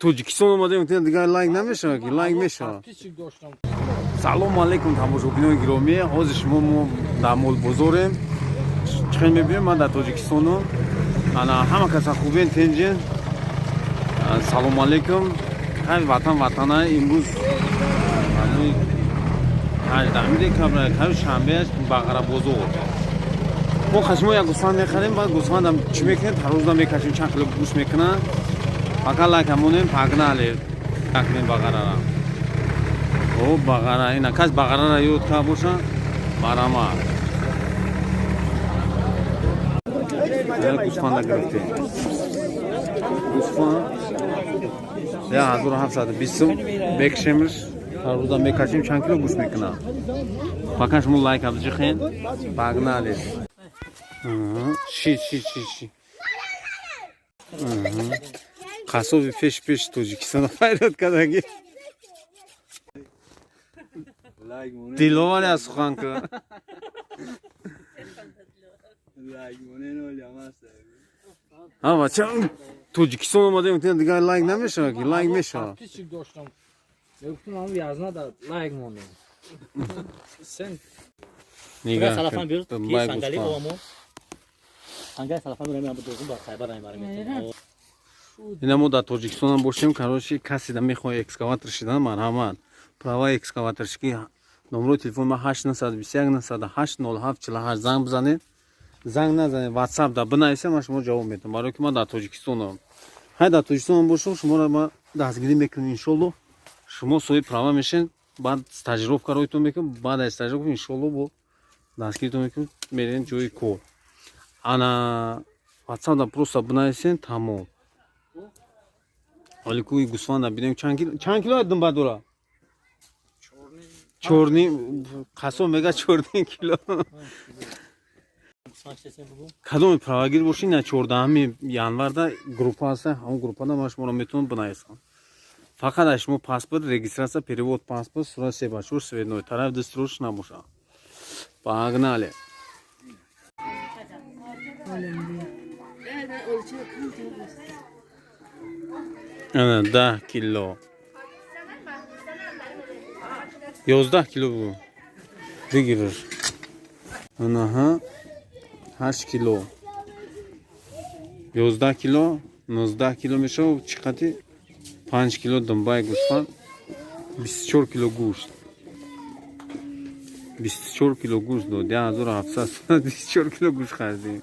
توجیکستان اومدیم که دیگه لایک نمیشه که لایک میشه. سلام علیکم تماشاگران گرامی. حاضر شما در مول بازاریم. چخیل میبینیم من در تاجیکستانم. انا همه کسا خوبین تنجین. سلام علیکم. خیلی وطن امروز دمیده که شنبه است بقره بازار. ما خشم یک گوسفند میخریم بعد گوسفند هم چی میکنیم هر روز میکشیم چند کیلو گوشت میکنن فقط لکمونیم پگناله تکنیم بقره را او بقره این کس بقره را یاد که باشه برامه گوسفند گرفتیم گوسفند 1720 بکشیمش هر روز میکشیم چند کیلو گوشت میکنن فقط شما لایک ابزی خین پگناله شی قصابی پیش توجیکستان فایرات کردگی دیلوانی از سخن که ها بچه توجیکستان اومده میتونم دیگه لایک نمیشه که لایک میشه لایک مونده نگاه سلافان بیرد کن کی سنگالی قوامو سنگای سلافان رو میام دوزون با خیبر نمیبرم اینا ما در تاجیکستان هم باشیم کاراشی کسی در میخواه اکسکاواتر شدن مرحمت پراوای اکسکاواترش که نمره تلفن ما 891980748 زنگ بزنید زنگ نزنید واتساپ در بنویسید من شما جواب میدم برای که من در تاجیکستانم های در تاجیکستان باشم شما را ما دستگیری میکنیم انشالله شما صاحب پراوا میشین بعد تجربه کارایتون میکنم بعد از تجربه انشالله با دستگیریتون میکنم میرین جای کار انا واتساپ در просто بنویسید تمام ولی کوی گوسفند ببینیم چند کیلو دم بعد چورنی قسم میگه چورنی کیلو کدوم پراگیر باشی نه 14 январда группа هست همون группа دا شما رو میتونم بنویسم فقط شما پاسپورت رегистрация перевод паспорт сурат се бачур сведной тарaf дистрош набоша погнали ана 10 кило 11 кило бу бигирир анаҳа 8 кило 11 кило 19 кило мешав чӣ қадри 5 кило думбаи гӯшт 24 кило гӯшт 24 кило гӯшт дод 1700 24 кило гӯшт хардем